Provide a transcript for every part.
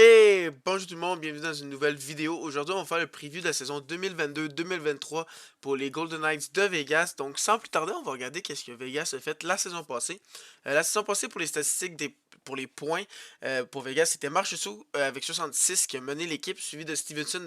Et bonjour tout le monde, bienvenue dans une nouvelle vidéo. Aujourd'hui, on va faire le preview de la saison 2022-2023 pour les Golden Knights de Vegas. Donc, sans plus tarder, on va regarder qu'est-ce que Vegas a fait la saison passée. La saison passée, pour les statistiques, pour les points, pour Vegas, c'était Marchessault avec 66 qui a mené l'équipe, suivi de Stevenson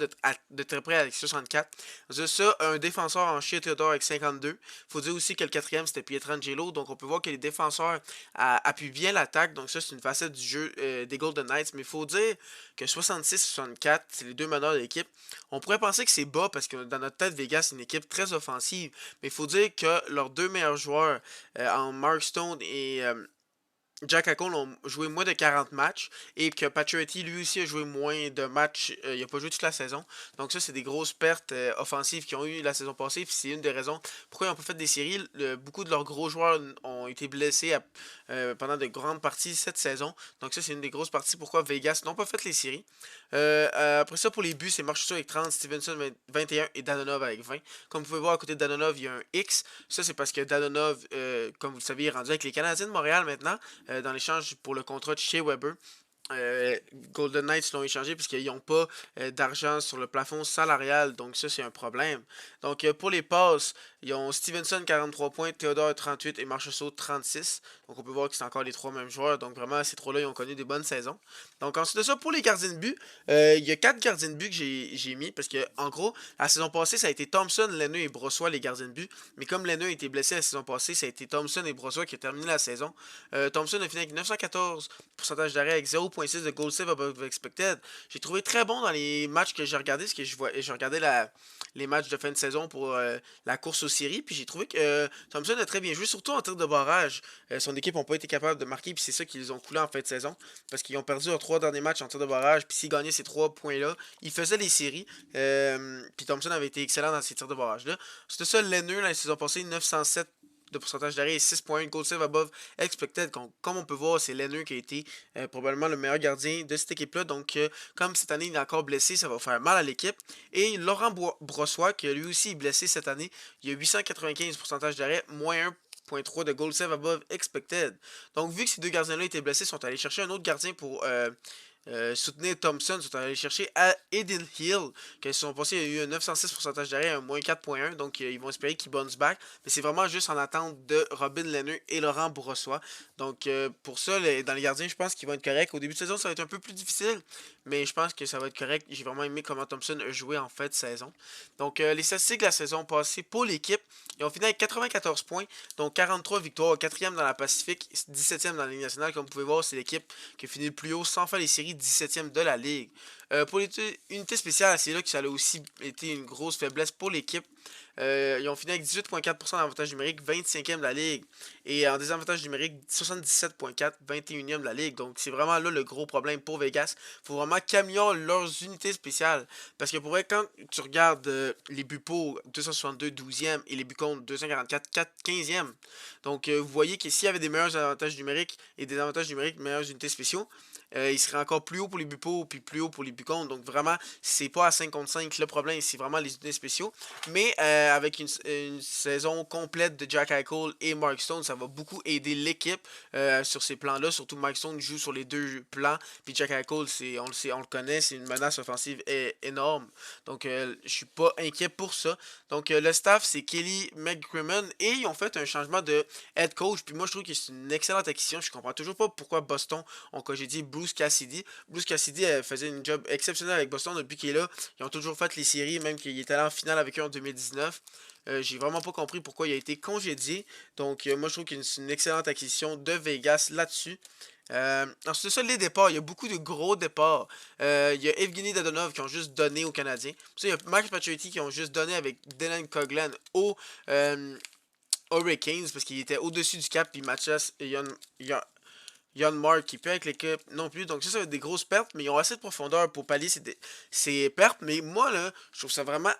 de très près avec 64. C'est ça, un défenseur en Shea Theodore avec 52. Faut dire aussi que le quatrième, c'était Pietrangelo. Donc, on peut voir que les défenseurs appuient bien l'attaque. Donc, ça, c'est une facette du jeu des Golden Knights. Mais il faut dire que 66-64, c'est les deux meneurs de l'équipe. On pourrait penser que c'est bas parce que dans notre tête, Vegas, c'est une équipe très offensive. Mais il faut dire que leurs deux meilleurs joueurs, en Mark Stone et Jack Eichel ont joué moins de 40 matchs et que Pacioretty lui aussi a joué moins de matchs, il n'a pas joué toute la saison. Donc ça c'est des grosses pertes offensives qu'ils ont eu la saison passée, puis c'est une des raisons pourquoi ils n'ont pas fait des séries. Beaucoup de leurs gros joueurs ont été blessés pendant de grandes parties cette saison. Donc ça c'est une des grosses parties pourquoi Vegas n'ont pas fait les séries. Après ça pour les buts, c'est Marchessault avec 30, Stevenson 21 et Dadonov avec 20. Comme vous pouvez voir à côté de Dadonov, il y a un X. Ça c'est parce que Dadonov, comme vous le savez, est rendu avec les Canadiens de Montréal maintenant dans l'échange pour le contrat de Shea Weber. Golden Knights l'ont échangé puisqu'ils n'ont pas d'argent sur le plafond salarial, donc ça c'est un problème. Donc pour les passes, ils ont Stevenson 43 points, Theodore 38 et Marchessault 36. Donc on peut voir que c'est encore les trois mêmes joueurs, donc vraiment ces trois-là ils ont connu des bonnes saisons. Donc ensuite de ça, pour les gardiens de but, il y a quatre gardiens de but que j'ai mis parce que en gros, la saison passée ça a été Thompson, Lenneux et Brossoit les gardiens de but, mais comme Lenneux a été blessé la saison passée, ça a été Thompson et Brossoit qui ont terminé la saison. Thompson a fini avec 914 pourcentage d'arrêt avec 0.6 de goal save above expected. J'ai trouvé très bon dans les matchs que j'ai regardés, parce que je regardais les matchs de fin de saison pour la course aux séries, puis j'ai trouvé que Thompson a très bien joué, surtout en tir de barrage. Son équipe n'a pas été capable de marquer, puis c'est ça qu'ils ont coulé en fin de saison, parce qu'ils ont perdu leurs trois derniers matchs en tir de barrage, puis s'ils gagnaient ces trois points-là, ils faisaient les séries. Puis Thompson avait été excellent dans ces tirs de barrage-là. C'était ça, Lenneux, la saison passée, 907 de pourcentage d'arrêt et 6.1 goal save above expected. Comme on peut voir, c'est Lenneux qui a été probablement le meilleur gardien de cette équipe-là. Donc, comme cette année il est encore blessé, ça va faire mal à l'équipe. Et Laurent Brossoit, qui lui aussi est blessé cette année, il a 895 pourcentage d'arrêt, moins 1.3 de goal save above expected. Donc, vu que ces deux gardiens-là étaient blessés, ils sont allés chercher un autre gardien pour soutenir Thompson, ils sont allés chercher à Eden Hill, qui sont passés, il y a eu un 906 pourcentage d'arrêt, un moins 4.1, donc ils vont espérer qu'il bounce back. Mais c'est vraiment juste en attente de Robin Lenneux et Laurent Bourrossois. Donc pour ça, dans les gardiens, je pense qu'ils vont être corrects. Au début de saison, ça va être un peu plus difficile, mais je pense que ça va être correct. J'ai vraiment aimé comment Thompson a joué en fait de saison. Donc les statistiques de la saison passée pour l'équipe, ils ont fini avec 94 points, donc 43 victoires, 4e dans la Pacifique, 17e dans la Ligue nationale. Comme vous pouvez voir, c'est l'équipe qui a fini le plus haut sans faire les séries, 17e de la Ligue. Pour l'unité spéciale, c'est là que ça a aussi été une grosse faiblesse pour l'équipe. Ils ont fini avec 18,4% d'avantage numérique, 25e de la Ligue. Et en désavantage numérique, 77,4%, 21e de la Ligue. Donc c'est vraiment là le gros problème pour Vegas. Il faut vraiment qu'améliorent leurs unités spéciales. Parce que pour vrai, quand tu regardes les buts pour 262, 12e et les buts contre 244, 15e. Donc vous voyez que s'il y avait des meilleurs avantages numériques et des avantages numériques, meilleures unités spéciaux, il serait encore plus haut pour les buts pour puis plus haut pour les buts contre. Donc vraiment, c'est pas à 5 contre 5 le problème, c'est vraiment les unités spéciaux. Mais avec une saison complète de Jack Eichel et Mark Stone, ça va beaucoup aider l'équipe sur ces plans-là. Surtout Mark Stone joue sur les deux plans. Puis Jack Eichel, on le sait, on le connaît, c'est une menace offensive énorme. Donc je suis pas inquiet pour ça. Donc le staff, c'est Kelly McCrimmon et ils ont fait un changement de head coach. Puis moi, je trouve que c'est une excellente acquisition. Je comprends toujours pas pourquoi Boston ont congédié Bruce Cassidy. Bruce Cassidy faisait une job exceptionnelle avec Boston depuis qu'il est là. Ils ont toujours fait les séries, même qu'il était allé en finale avec eux en 2019. J'ai vraiment pas compris pourquoi il a été congédié. Donc, moi, je trouve que c'est une excellente acquisition de Vegas là-dessus. Ensuite de ça, les départs, il y a beaucoup de gros départs. Il y a Evgeny Dadonov qui ont juste donné aux Canadiens. Puis ça, il y a Max Pacioretty qui ont juste donné avec Dylan Coghlan aux Hurricanes parce qu'il était au-dessus du cap. Puis Mathias Yann Mark qui peut avec l'équipe non plus. Donc ça va être des grosses pertes, mais ils ont assez de profondeur pour pallier ces pertes. Mais moi, là, je trouve ça vraiment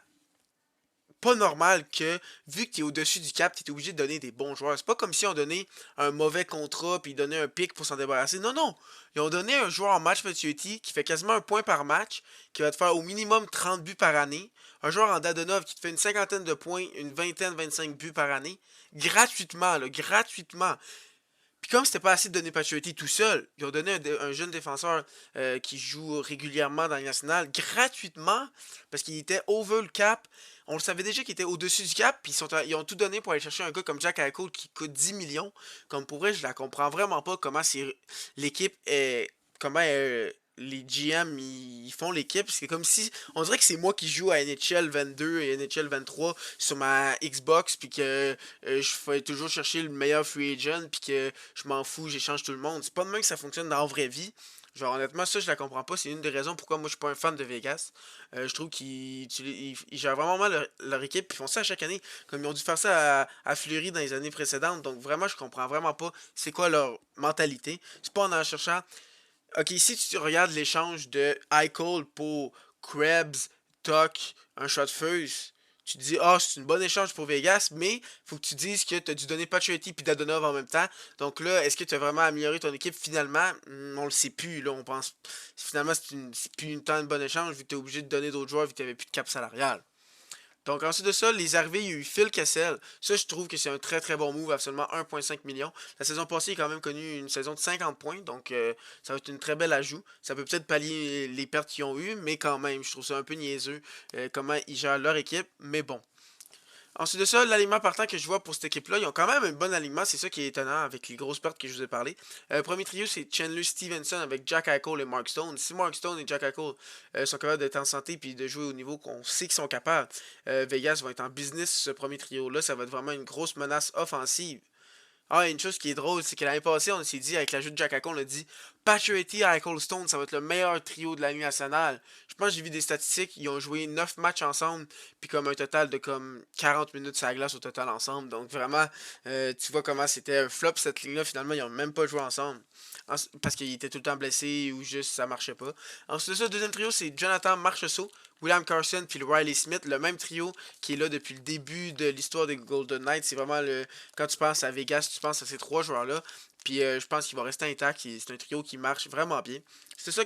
pas normal que, vu que tu es au-dessus du cap, tu es obligé de donner des bons joueurs. C'est pas comme si on donnait un mauvais contrat puis ils donnaient un pic pour s'en débarrasser. Non, non. Ils ont donné un joueur en match maturity qui fait quasiment un point par match, qui va te faire au minimum 30 buts par année. Un joueur en Dadonov qui te fait une cinquantaine de points, une vingtaine, 25 buts par année. Gratuitement, là, gratuitement. Puis comme c'était pas assez de donner Pacioretty tout seul, ils ont donné un jeune défenseur qui joue régulièrement dans la nationale gratuitement parce qu'il était over le cap. On le savait déjà qu'il était au-dessus du cap, puis ils ont tout donné pour aller chercher un gars comme Jack Eichel qui coûte 10 millions. Comme pour vrai, je la comprends vraiment pas comment l'équipe est. Comment les GM ils font l'équipe. C'est comme si. On dirait que c'est moi qui joue à NHL 22 et NHL 23 sur ma Xbox, puis que je fais toujours chercher le meilleur free agent, puis que je m'en fous, j'échange tout le monde. C'est pas de même que ça fonctionne dans la vraie vie. Genre, honnêtement, ça, je la comprends pas. C'est une des raisons pourquoi moi, je suis pas un fan de Vegas. Je trouve qu'ils gèrent vraiment mal leur équipe. Puis ils font ça à chaque année. Comme ils ont dû faire ça à Fleury dans les années précédentes. Donc, vraiment, je comprends vraiment pas c'est quoi leur mentalité. C'est pas en cherchant. Ok, si tu regardes l'échange de Eichel pour Krebs, Tuck, un shot first, tu te dis, ah, c'est une bonne échange pour Vegas, mais faut que tu dises que tu as dû donner Pacioretty puis Dadonov en même temps. Donc là, est-ce que tu as vraiment amélioré ton équipe finalement? On le sait plus, là, on pense. Finalement, c'est plus une tant de bon échange vu que tu es obligé de donner d'autres joueurs vu que tu n'avais plus de cap salarial. Donc ensuite de ça, les arrivées, il y a eu Phil Kessel. Ça, je trouve que c'est un très très bon move, absolument 1,5 million. La saison passée, il a quand même connu une saison de 50 points, donc ça va être une très belle ajout. Ça peut peut-être pallier les pertes qu'ils ont eues, mais quand même, je trouve ça un peu niaiseux comment ils gèrent leur équipe, mais bon. Ensuite de ça, l'alignement partant que je vois pour cette équipe-là, ils ont quand même un bon alignement, c'est ça qui est étonnant avec les grosses pertes que je vous ai parlé. Premier trio, c'est Chandler Stevenson avec Jack Eichel et Mark Stone. Si Mark Stone et Jack Eichel sont capables d'être en santé et de jouer au niveau qu'on sait qu'ils sont capables, Vegas va être en business ce premier trio-là. Ça va être vraiment une grosse menace offensive. Ah, une chose qui est drôle, c'est que l'année passée, on s'est dit, avec l'ajout de Jack Eichel, on a dit Pacioretty et Eichel Stone, ça va être le meilleur trio de la Ligue nationale. Je pense que j'ai vu des statistiques, ils ont joué 9 matchs ensemble, puis comme un total de comme 40 minutes sur la glace au total ensemble. Donc vraiment, tu vois comment c'était un flop cette ligne-là. Finalement, ils ont même pas joué ensemble. Parce qu'ils étaient tout le temps blessés ou juste ça marchait pas. Ensuite de ça, le deuxième trio, c'est Jonathan Marchessault, William Carson puis Riley Smith, le même trio qui est là depuis le début de l'histoire des Golden Knights. C'est vraiment le quand tu penses à Vegas, tu penses à ces trois joueurs-là. Puis je pense qu'il va rester intact. C'est un trio qui marche vraiment bien. C'est ça,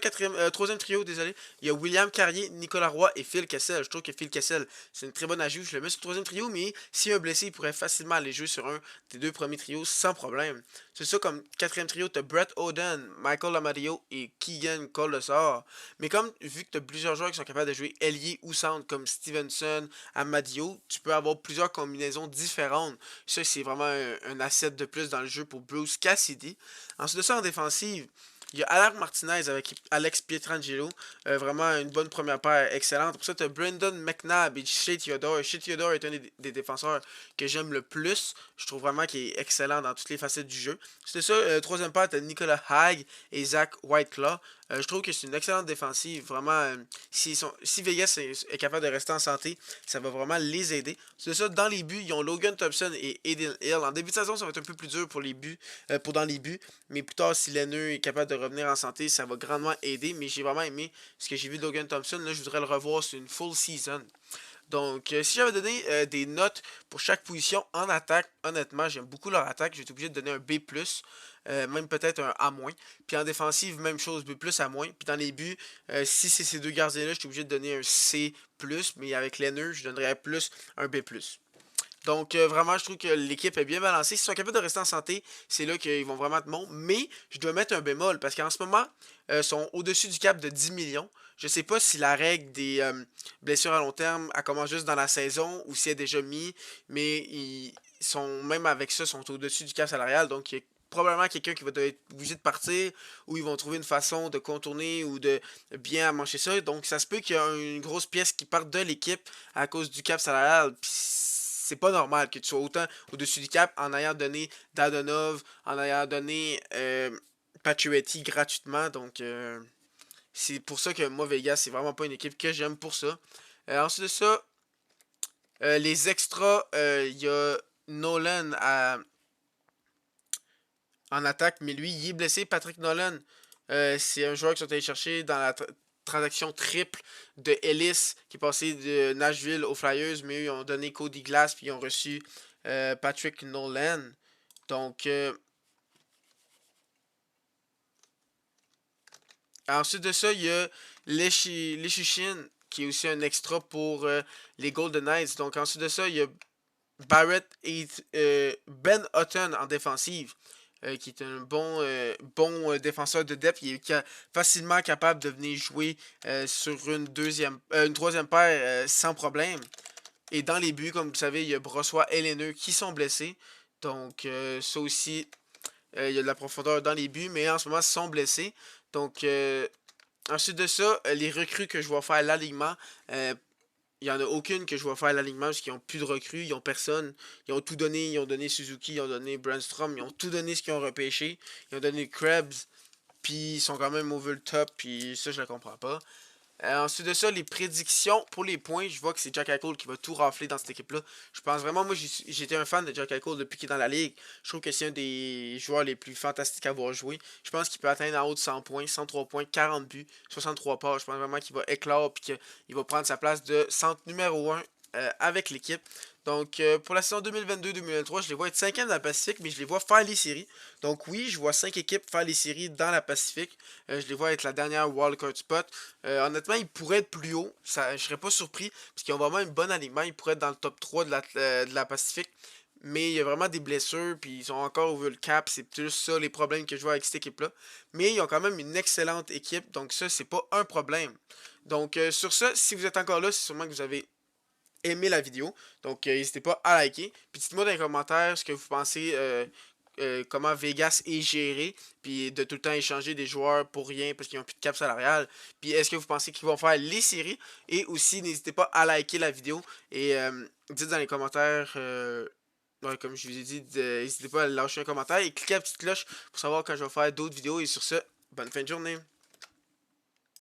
troisième trio, désolé. Il y a William Carrier, Nicolas Roy et Phil Kessel. Je trouve que Phil Kessel, c'est une très bonne ajout. Je le mets sur le troisième trio, mais s'il y a un blessé, il pourrait facilement aller jouer sur un des deux premiers trios sans problème. C'est ça, comme quatrième trio, tu as Brett Oden, Michael Amadio et Keegan Colasar. Mais comme, vu que tu as plusieurs joueurs qui sont capables de jouer ailier ou centre, comme Stevenson, Amadio, tu peux avoir plusieurs combinaisons différentes. Ça, c'est vraiment un asset de plus dans le jeu pour Bruce Cassidy. Ensuite de ça, en défensive, il y a Alec Martinez avec Alex Pietrangelo. Vraiment une bonne première paire, excellente. Pour ça, tu as Brendan McNabb et Shea Theodore. Shea Theodore est un des défenseurs que j'aime le plus. Je trouve vraiment qu'il est excellent dans toutes les facettes du jeu. C'est ça, troisième paire, tu as Nicolas Hague et Zach Whiteclaw. Je trouve que c'est une excellente défensive. Vraiment, si Vegas est capable de rester en santé, ça va vraiment les aider. C'est ça, dans les buts, ils ont Logan Thompson et Aiden Hill. En début de saison, ça va être un peu plus dur pour les buts, pour dans les buts. Mais plus tard, si Lenneux est capable de revenir en santé, ça va grandement aider. Mais j'ai vraiment aimé ce que j'ai vu de Logan Thompson. Là, je voudrais le revoir sur une full season. Donc, si j'avais donné des notes pour chaque position en attaque, honnêtement, j'aime beaucoup leur attaque. J'ai été obligé de donner un B+, même peut-être un A-. Puis en défensive, même chose, B+, A-. Puis dans les buts, si c'est ces deux gardiens-là, j'étais obligé de donner un C+, mais avec les nœuds, je donnerais plus un B+. Donc, vraiment, je trouve que l'équipe est bien balancée. S'ils sont capables de rester en santé, c'est là qu'ils vont vraiment être bons. Mais je dois mettre un bémol parce qu'en ce moment, ils sont au-dessus du cap de 10 millions. Je sais pas si la règle des blessures à long terme, elle commence juste dans la saison ou si elle est déjà mis. Mais ils sont, même avec ça, sont au-dessus du cap salarial. Donc, il y a probablement quelqu'un qui va être obligé de partir ou ils vont trouver une façon de contourner ou de bien amancher ça. Donc, ça se peut qu'il y ait une grosse pièce qui parte de l'équipe à cause du cap salarial. Puis c'est pas normal que tu sois autant au-dessus du cap en ayant donné Dadonov, en ayant donné Pacioretty gratuitement. Donc, c'est pour ça que moi, Vegas, c'est vraiment pas une équipe que j'aime pour ça. Ensuite de ça, les extras, il y a Nolan en attaque, mais lui, il est blessé. Patrick Nolan, c'est un joueur qu'ils sont allés chercher dans la transaction triple de Ellis, qui est passé de Nashville aux Flyers, mais eux, ils ont donné Cody Glass, puis ils ont reçu Patrick Nolan. Donc, ensuite de ça, il y a Leschichin, qui est aussi un extra pour les Golden Knights. Donc, ensuite de ça, il y a Barrett et Ben Hutton en défensive. qui est un bon défenseur de depth. Il est facilement capable de venir jouer sur une troisième paire sans problème. Et dans les buts, comme vous savez, il y a Brossois et Laineux qui sont blessés. Donc ça aussi, il y a de la profondeur dans les buts, mais en ce moment, ils sont blessés. Donc ensuite de ça, les recrues que je vais faire à l'alignement, il n'y en a aucune que je vais faire à l'alignement parce qu'ils n'ont plus de recrues, ils n'ont personne. Ils ont tout donné, ils ont donné Suzuki, ils ont donné Brandstrom, ils ont tout donné ce qu'ils ont repêché. Ils ont donné Krebs, puis ils sont quand même over le top, puis ça, je le comprends pas. Ensuite de ça, les prédictions pour les points, je vois que c'est Jack Eichel qui va tout rafler dans cette équipe-là. Je pense vraiment, moi j'étais un fan de Jack Eichel depuis qu'il est dans la ligue. Je trouve que c'est un des joueurs les plus fantastiques à avoir joué. Je pense qu'il peut atteindre en haut de 100 points, 103 points, 40 buts, 63 passes. Je pense vraiment qu'il va éclore et qu'il va prendre sa place de centre numéro 1 avec l'équipe. Donc, pour la saison 2022-2023, je les vois être 5e dans la Pacifique, mais je les vois faire les séries. Donc, oui, je vois 5 équipes faire les séries dans la Pacifique. Je les vois être la dernière wildcard spot. Honnêtement, ils pourraient être plus haut. Ça, je serais pas surpris, parce qu'ils ont vraiment une bonne alignement. Ils pourraient être dans le top 3 de la Pacifique. Mais il y a vraiment des blessures, puis ils sont encore over le cap. C'est plus ça les problèmes que je vois avec cette équipe-là. Mais ils ont quand même une excellente équipe, donc ça, c'est pas un problème. Donc, sur ça, si vous êtes encore là, c'est sûrement que vous avez aimé la vidéo. Donc, n'hésitez pas à liker. Puis dites-moi dans les commentaires ce que vous pensez, comment Vegas est géré. Puis de tout le temps échanger des joueurs pour rien parce qu'ils n'ont plus de cap salarial. Puis est-ce que vous pensez qu'ils vont faire les séries. Et aussi, n'hésitez pas à liker la vidéo. Et dites dans les commentaires. Ouais, comme je vous ai dit, n'hésitez pas à lâcher un commentaire et cliquez la petite cloche pour savoir quand je vais faire d'autres vidéos. Et sur ce, bonne fin de journée.